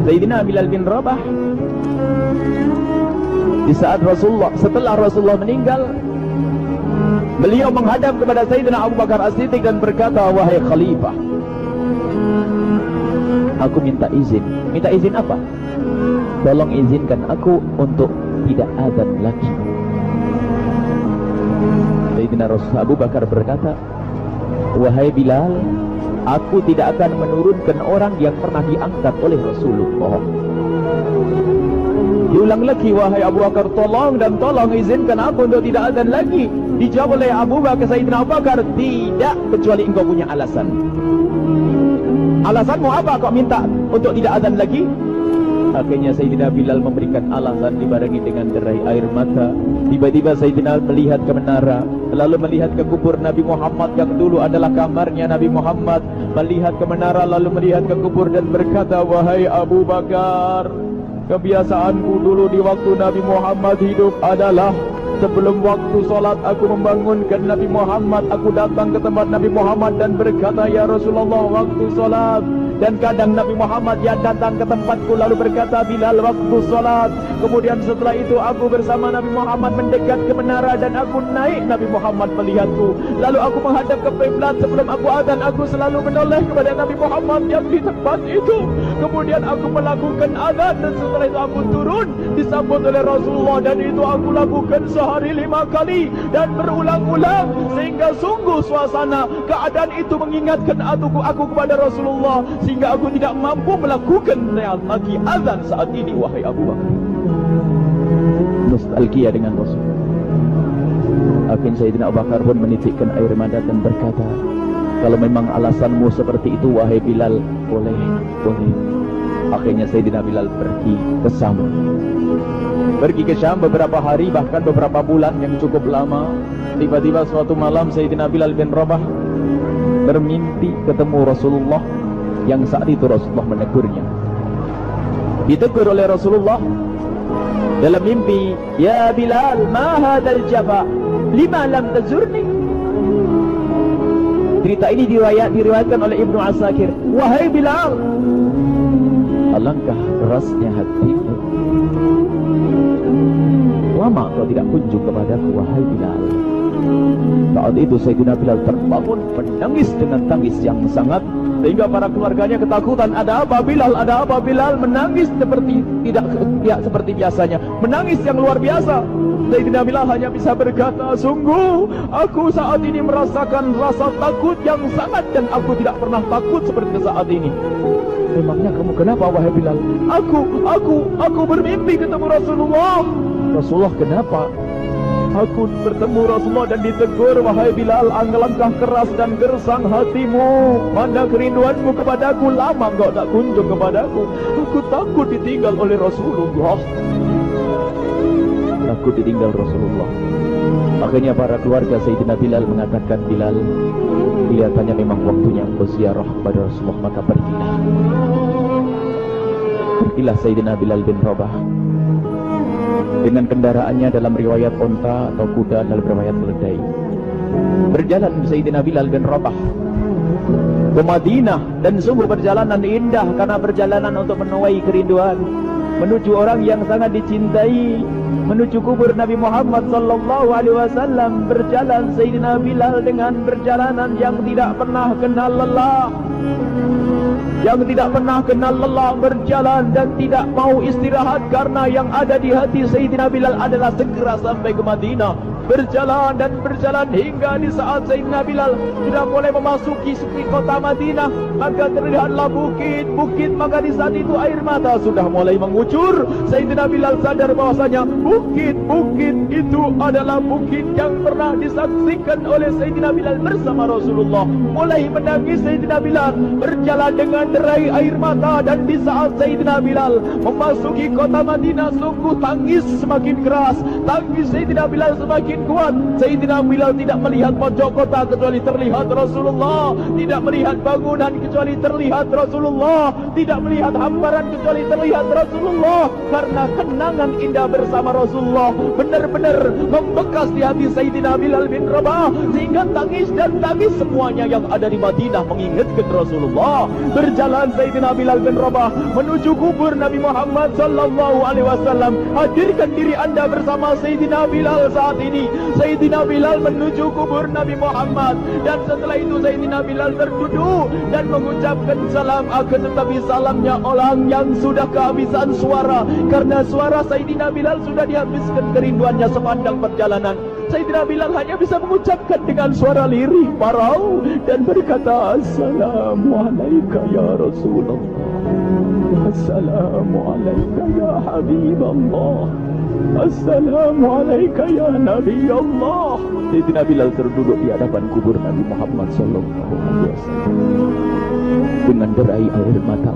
Sayyidina Bilal bin Rabah di saat setelah Rasulullah meninggal, beliau menghadap kepada Sayyidina Abu Bakar As-Siddiq dan berkata, "Wahai Khalifah, aku minta izin." Minta izin apa? Tolong izinkan aku untuk tidak azan lagi. Sayyidina Abu Bakar berkata, "Wahai Bilal, aku tidak akan menurunkan orang yang pernah diangkat oleh Rasulullah." Diulang lagi, "Wahai Abu Bakar, tolong dan tolong izinkan aku untuk tidak azan lagi." Dijawab oleh Abu Bakar, Sayyidina Abu Bakar, "Tidak, kecuali engkau punya alasan." "Alasanmu apa kau minta untuk tidak azan lagi?" Akhirnya Sayyidina Bilal memberikan alasan dibarengi dengan derai air mata. Tiba-tiba Sayyidina melihat ke menara, lalu melihat ke kubur Nabi Muhammad yang dulu adalah kamarnya Nabi Muhammad. Melihat ke menara lalu melihat ke kubur dan berkata, "Wahai Abu Bakar, kebiasaanku dulu di waktu Nabi Muhammad hidup adalah sebelum waktu solat aku membangunkan Nabi Muhammad. Aku datang ke tempat Nabi Muhammad dan berkata, 'Ya Rasulullah, waktu solat.' Dan kadang Nabi Muhammad yang datang ke tempatku lalu berkata, 'Bilal, waktu solat.' Kemudian setelah itu aku bersama Nabi Muhammad mendekat ke menara dan aku naik. Nabi Muhammad melihatku. Lalu aku menghadap ke kiblat. Sebelum aku azan, aku selalu menoleh kepada Nabi Muhammad yang di tempat itu. Kemudian aku melakukan azan dan setelah itu aku turun disambut oleh Rasulullah, dan itu aku lakukan sehari 5 kali dan berulang-ulang sehingga sungguh suasana keadaan itu mengingatkan aku kepada Rasulullah, sehingga aku tidak mampu melakukan lagi azan saat ini." Wahai Abu Bakar, nostalgia dengan Rasul. Akhirnya Sayyidina Abu Bakar pun menitikkan air mata dan berkata, "Kalau memang alasanmu seperti itu, wahai Bilal, boleh. Akhirnya Sayyidina Bilal pergi ke Syam beberapa hari, bahkan beberapa bulan yang cukup lama. Tiba-tiba suatu malam Sayyidina Bilal bin Rabah bermimpi ketemu Rasulullah, yang saat itu Rasulullah menegurnya. Ditegur oleh Rasulullah dalam mimpi, "Ya Bilal, ma hadzal jafa? Lima lam tazurni?" Cerita ini diriwayatkan oleh Ibnu Asakir. "Wahai Bilal, alangkah kerasnya hatimu. Lama kau tidak kunjung kepadaku, wahai Bilal." Saat itu Sayyidina Bilal terbangun menangis dengan tangis yang sangat, sehingga para keluarganya ketakutan. "Ada apa Bilal? Ada apa Bilal?" Menangis tidak seperti biasanya, menangis yang luar biasa. Sayyidina Bilal hanya bisa berkata, "Sungguh aku saat ini merasakan rasa takut yang sangat, dan aku tidak pernah takut seperti saat ini." "Memangnya kamu kenapa wahai Bilal?" Aku bermimpi ketemu Rasulullah." "Rasulullah kenapa?" "Aku bertemu Rasulullah dan ditegur, 'Wahai Bilal, alangkah keras dan gersang hatimu. Mana kerinduanmu kepadaku, lama engkau tak kunjung kepadaku. Aku takut ditinggal oleh Rasulullah." Takut ditinggal Rasulullah. Akhirnya para keluarga Sayyidina Bilal mengatakan, "Bilal, kelihatannya memang waktunya engkau ziarah kepada Rasulullah, maka pergilah." Pergilah Sayyidina Bilal bin Rabah dengan kendaraannya, dalam riwayat onta atau kuda, dalam riwayat keledai. Berjalan Sayyidina Bilal bin Rabah ke Madinah, dan sungguh perjalanan indah karena perjalanan untuk menuai kerinduan, menuju orang yang sangat dicintai, menuju kubur Nabi Muhammad sallallahu alaihi wasallam. Berjalan Sayyidina Bilal dengan perjalanan yang tidak pernah kenal lelah, berjalan dan tidak mau istirahat, karena yang ada di hati Sayyidina Bilal adalah segera sampai ke Madinah. Berjalan hingga di saat Sayyidina Bilal sudah mulai memasuki kota Madinah, maka terlihatlah bukit, maka di saat itu air mata sudah mulai mengucur. Sayyidina Bilal sadar bahwasanya bukit itu adalah bukit yang pernah disaksikan oleh Sayyidina Bilal bersama Rasulullah. Mulai menangis Sayyidina Bilal, berjalan dengan derai air mata, dan di saat Sayyidina Bilal memasuki kota Madinah, sungguh tangis semakin keras, tangis Sayyidina Bilal semakin semakin kuat. Sayyidina Bilal tidak melihat pojok kota kecuali terlihat Rasulullah, tidak melihat bangunan kecuali terlihat Rasulullah, tidak melihat hamparan kecuali terlihat Rasulullah. Karena kenangan indah bersama Rasulullah benar-benar membekas di hati Sayyidina Bilal bin Rabah, sehingga tangis dan tangis semuanya yang ada di Madinah mengingatkan Rasulullah. Berjalan Sayyidina Bilal bin Rabah menuju kubur Nabi Muhammad sallallahu alaihi wasallam. Hadirkan diri Anda bersama Sayyidina Bilal saat ini. Sayyidina Bilal menuju kubur Nabi Muhammad, dan setelah itu Sayyidina Bilal terduduk dan mengucapkan salam, akan tetapi salamnya orang yang sudah kehabisan suara, karena suara Sayyidina Bilal sudah dihabiskan kerinduannya sepanjang perjalanan. Sayyidina Bilal hanya bisa mengucapkan dengan suara lirih parau dan berkata, Assalamualaikum ya Rasulullah, Assalamualaikum ya Habiballah, Assalamualaikum ya Nabi Allah. Sayyidina Bilal terduduk di hadapan kubur Nabi Muhammad sallallahu alaihi wasallam dengan derai air mata.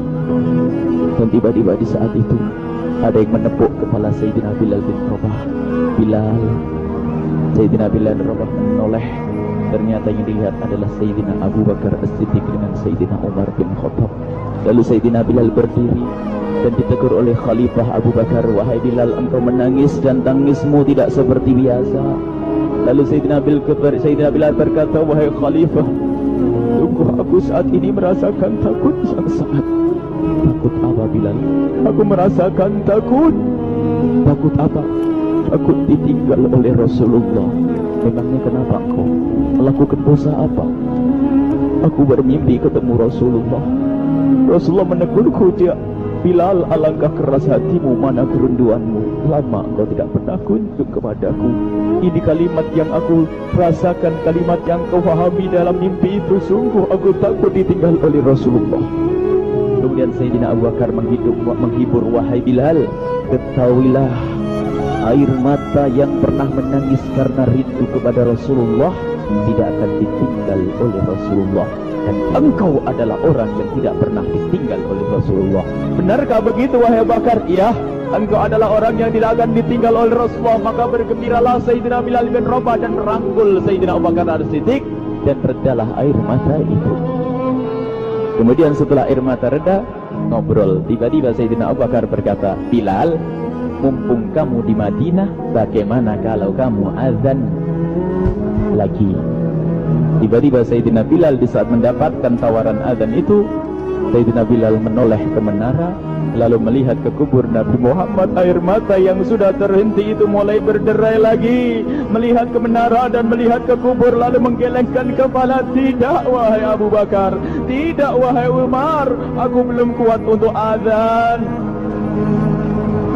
Dan tiba-tiba di saat itu ada yang menepuk kepala Sayyidina Bilal bin Rabah. Bilal. Sayyidina Bilal bin Rabah menoleh. Ternyata yang dilihat adalah Sayyidina Abu Bakar As-Siddiq dengan Sayyidina Umar bin Khattab. Lalu Sayyidina Bilal berdiri dan ditegur oleh Khalifah Abu Bakar, wahai Bilal, engkau menangis dan tangismu tidak seperti biasa. Lalu Sayyidina Bilal berkata, wahai Khalifah, sungguh aku saat ini merasakan takut yang sangat. Takut apa Bilal? Aku merasakan takut. Takut apa? Takut ditinggal oleh Rasulullah. Memangnya kenapa engkau melakukan dosa apa? Aku bermimpi ketemu Rasulullah. Rasulullah menegurku, dia, Bilal, alangkah keras hatimu, mana kerinduanmu. Lama engkau tidak pernah kunjung kepadaku. Ini kalimat yang aku rasakan, kalimat yang kau pahami dalam mimpi itu. Sungguh aku takut ditinggal oleh Rasulullah. Kemudian Sayyidina Abu Bakar menghibur, wahai Bilal, ketahuilah, air mata yang pernah menangis karena rindu kepada Rasulullah tidak akan ditinggal oleh Rasulullah. Dan engkau adalah orang yang tidak pernah ditinggal oleh Rasulullah. Benarkah begitu wahai Abu Bakar? Iya, engkau adalah orang yang tidak akan ditinggal oleh Rasulullah. Maka bergembiralah Sayyidina Bilal bin Rabah dan merangkul Sayyidina Abu Bakar As-Siddiq, dan redalah air mata itu. Kemudian setelah air mata reda, ngobrol. Tiba-tiba Sayyidina Abu Bakar berkata, Bilal, mumpung kamu di Madinah, bagaimana kalau kamu azan lagi? Tiba-tiba Sayyidina Bilal di saat mendapatkan tawaran azan itu, Sayyidina Bilal menoleh ke menara, lalu melihat ke kubur Nabi Muhammad. Air mata yang sudah terhenti itu mulai berderai lagi. Melihat ke menara dan melihat ke kubur, lalu menggelengkan kepala. Tidak wahai Abu Bakar, tidak wahai Umar, aku belum kuat untuk azan.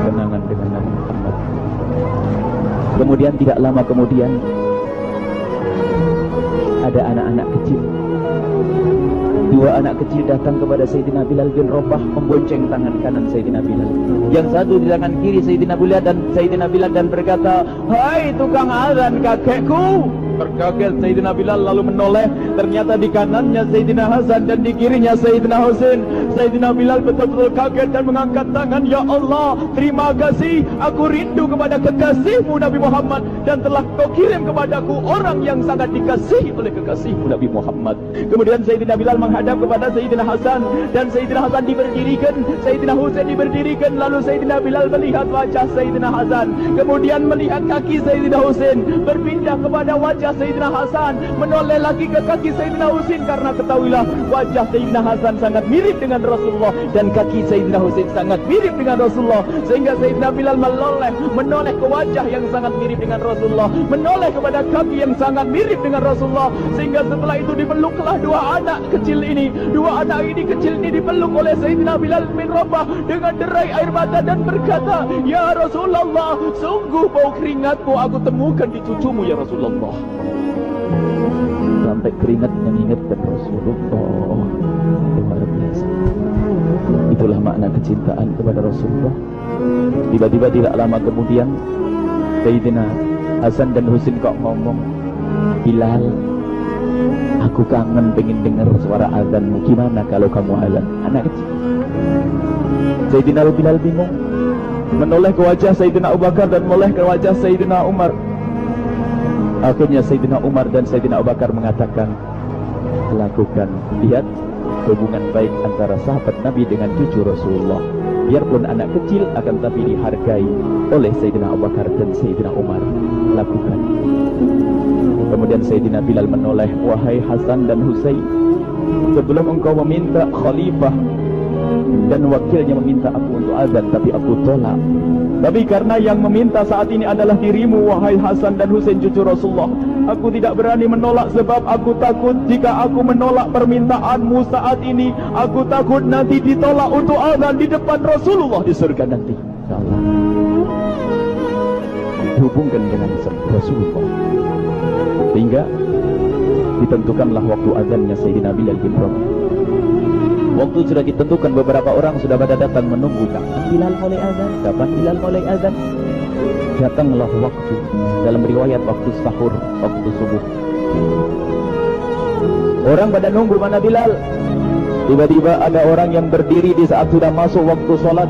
Kenangan dengan Nabi Muhammad. Kemudian tidak lama kemudian ada anak-anak kecil. Dua anak kecil datang kepada Sayyidina Bilal bin Rabah, membonceng tangan kanan Sayyidina Bilal. Yang satu di tangan kiri Sayyidina Bilal dan berkata, hai tukang azan kakekku. Terkaget Sayyidina Bilal lalu menoleh. Ternyata di kanannya Sayyidina Hasan dan di kirinya Sayyidina Husain. Sayyidina Bilal betul-betul kaget dan mengangkat tangan, ya Allah, terima kasih, aku rindu kepada kekasihmu Nabi Muhammad, dan telah kau kirim kepadaku orang yang sangat dikasihi oleh kekasihmu Nabi Muhammad. Kemudian Sayyidina Bilal menghadap kepada Sayyidina Hasan, dan Sayyidina Hasan diberdirikan, Sayyidina Husain diberdirikan. Lalu Sayyidina Bilal melihat wajah Sayyidina Hasan, kemudian melihat kaki Sayyidina Husain, berpindah kepada wajah Sayyidina Hasan, menoleh lagi ke kaki Sayyidina Husain, karena ketahuilah wajah Sayyidina Hasan sangat mirip dengan Rasulullah dan kaki Sayyidina Husain sangat mirip dengan Rasulullah, sehingga Sayyidina Bilal menoleh ke wajah yang sangat mirip dengan Rasulullah, menoleh kepada kaki yang sangat mirip dengan Rasulullah, sehingga setelah itu dipeluklah dua anak kecil ini dipeluk oleh Sayyidina Bilal bin Rabah dengan derai air mata dan berkata, ya Rasulullah, sungguh bau keringatmu aku temukan di cucumu ya Rasulullah. Sampai keringat mengingatkan Rasulullah. Luar biasa. Itulah makna kecintaan kepada Rasulullah. Tiba-tiba tidak lama kemudian Sayyidina Hasan dan Husain kok ngomong, Bilal, aku kangen pengen dengar suara azanmu. Gimana kalau kamu azan? Anak kecil. Sayyidina Bilal bingung, menoleh ke wajah Sayyidina Abu Bakar dan menoleh ke wajah Sayyidina Umar. Akhirnya Sayyidina Umar dan Sayyidina Abu Bakar mengatakan, lakukan. Lihat hubungan baik antara sahabat Nabi dengan cucu Rasulullah. Biarpun anak kecil, akan tapi dihargai oleh Sayyidina Abu Bakar dan Sayyidina Umar. Lakukan. Kemudian Sayyidina Bilal menoleh, wahai Hasan dan Husain, sebelum engkau meminta khalifah dan wakilnya meminta aku untuk azan, tapi aku tolak. Tapi karena yang meminta saat ini adalah dirimu, wahai Hasan dan Husain cucu Rasulullah, aku tidak berani menolak, sebab aku takut jika aku menolak permintaanmu saat ini, aku takut nanti ditolak untuk azan di depan Rasulullah di surga nanti. Allah dihubungkan dengan Rasulullah, sehingga ditentukanlah waktu azannya Sayyidina Bilal bin Rabah. Waktu sudah ditentukan, beberapa orang sudah pada datang menunggu, kapan Bilal mulai azan, kapan Bilal mulai azan. Datanglah waktu, dalam riwayat waktu sahur, waktu subuh. Orang pada nunggu mana Bilal. Tiba-tiba ada orang yang berdiri di saat sudah masuk waktu sholat.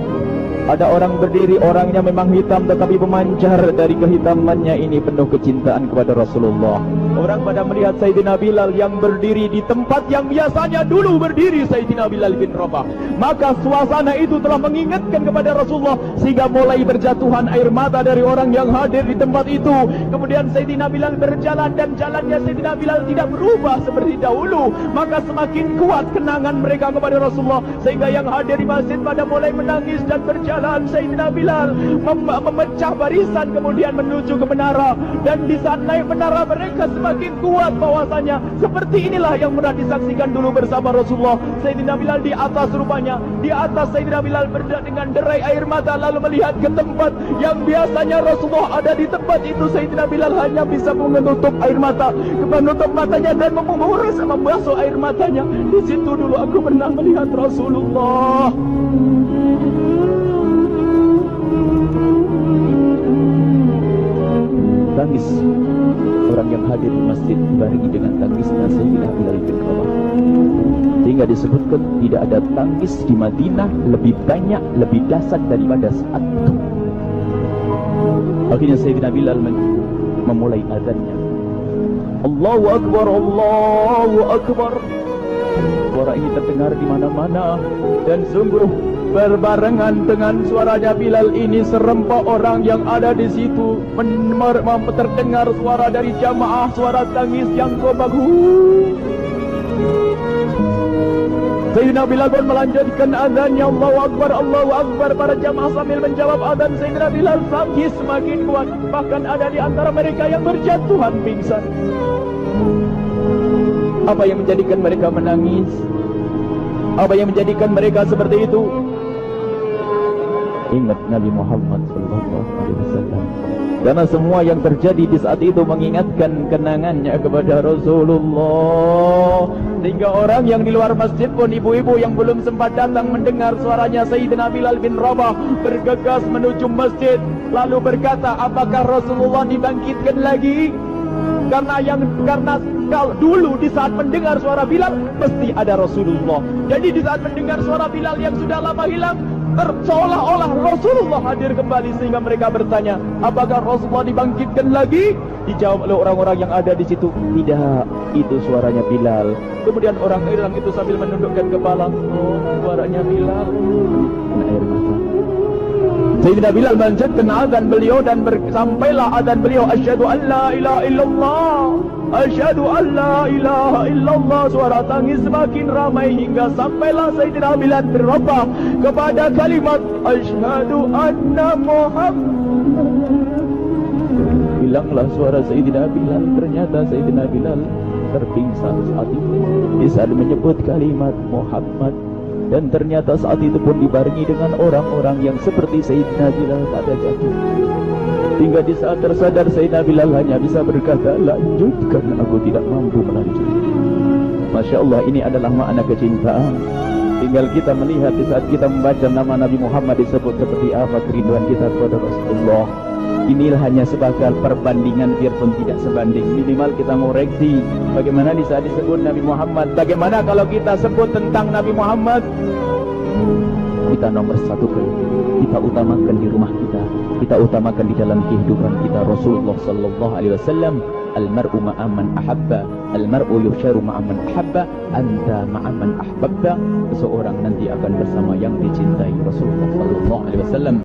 Ada orang berdiri, orangnya memang hitam tetapi memancar dari kehitamannya ini penuh kecintaan kepada Rasulullah. Orang pada melihat Sayyidina Bilal yang berdiri di tempat yang biasanya dulu berdiri Sayyidina Bilal bin Rabah. Maka suasana itu telah mengingatkan kepada Rasulullah, sehingga mulai berjatuhan air mata dari orang yang hadir di tempat itu. Kemudian Sayyidina Bilal berjalan, dan jalannya Sayyidina Bilal tidak berubah seperti dahulu. Maka semakin kuat kenangan mereka kepada Rasulullah, sehingga yang hadir di masjid pada mulai menangis dan berjalan. Sayyidina Bilal memecah barisan kemudian menuju ke menara, dan di saat naik menara mereka semakin kuat bahwasanya seperti inilah yang pernah disaksikan dulu bersama Rasulullah. Sayyidina Bilal di atas, rupanya di atas Sayyidina Bilal berada dengan derai air mata, lalu melihat ke tempat yang biasanya Rasulullah ada di tempat itu. Sayyidina Bilal hanya bisa menutup air mata, menutup matanya dan membasuh air matanya. Di situ dulu aku pernah melihat Rasulullah. Tangis orang yang hadir di masjid dibarengi dengan tangisnya Sayyidina Bilal bin Rabah, sehingga disebutkan tidak ada tangis di Madinah lebih banyak, lebih dahsyat daripada saat itu. Akhirnya Sayyidina Bilal memulai azannya. Allahu Akbar, Allahu Akbar. Suara ini terdengar di mana-mana, dan sungguh berbarengan dengan suaranya Bilal ini serempak orang yang ada di situ terdengar suara dari jamaah, suara tangis yang kobagu. Sayyidina Bilal pun melanjutkan azannya, Allahu Akbar, Allahu Akbar. Para jamaah sambil menjawab azan Sayyidina Bilal tangis semakin kuat, bahkan ada di antara mereka yang berjatuhan pingsan. Apa yang menjadikan mereka menangis? Apa yang menjadikan mereka seperti itu? Ingat Nabi Muhammad SAW. Karena semua yang terjadi di saat itu mengingatkan kenangannya kepada Rasulullah, sehingga orang yang di luar masjid pun, ibu-ibu yang belum sempat datang mendengar suaranya Sayyidina Bilal bin Rabah, bergegas menuju masjid lalu berkata, apakah Rasulullah dibangkitkan lagi? Karena kalau dulu di saat mendengar suara Bilal mesti ada Rasulullah. Jadi di saat mendengar suara Bilal yang sudah lama hilang, seolah-olah Rasulullah hadir kembali, sehingga mereka bertanya, apakah Rasulullah dibangkitkan lagi? Dijawab oleh orang-orang yang ada di situ, tidak, itu suaranya Bilal. Kemudian orang itu sambil menundukkan kepala, oh, suaranya Bilal. Air mata. Sayyidina Bilal melanjutkan azan beliau, dan sampailah azan beliau, asyhadu an la ilaha illallah, asyhadu an la ilaha illallah. Suara tangis semakin ramai hingga sampailah Sayyidina Bilal bin Rabah kepada kalimat asyhadu anna Muhammad. Hilanglah suara Sayyidina Bilal. Ternyata Sayyidina Bilal terpingsan saat itu di saat menyebut kalimat Muhammad. Dan ternyata saat itu pun dibarengi dengan orang-orang yang seperti Sayyidina Bilal pada jatuh. Hingga di saat tersadar Sayyidina Bilal hanya bisa berkata, lanjutkan, aku tidak mampu melanjutkan. Masya Allah, ini adalah makna kecintaan. Tinggal kita melihat di saat kita membaca nama Nabi Muhammad disebut seperti apa kerinduan kita kepada Rasulullah. Inilah hanya sebagai perbandingan, biarpun tidak sebanding. Minimal kita ngoreksi bagaimana di saat disebut Nabi Muhammad. Bagaimana kalau kita sebut tentang Nabi Muhammad, kita nomor satu, kita utamakan di rumah kita, kita utamakan di dalam kehidupan kita Rasulullah Sallallahu Alaihi Wasallam. Al-mar'u ma'aman ahabba, al-mar'u yuhsyaru ma'aman ahabba, anta ma'aman ahbabta. Seseorang nanti akan bersama yang dicintai. Rasulullah sallallahu alaihi wasallam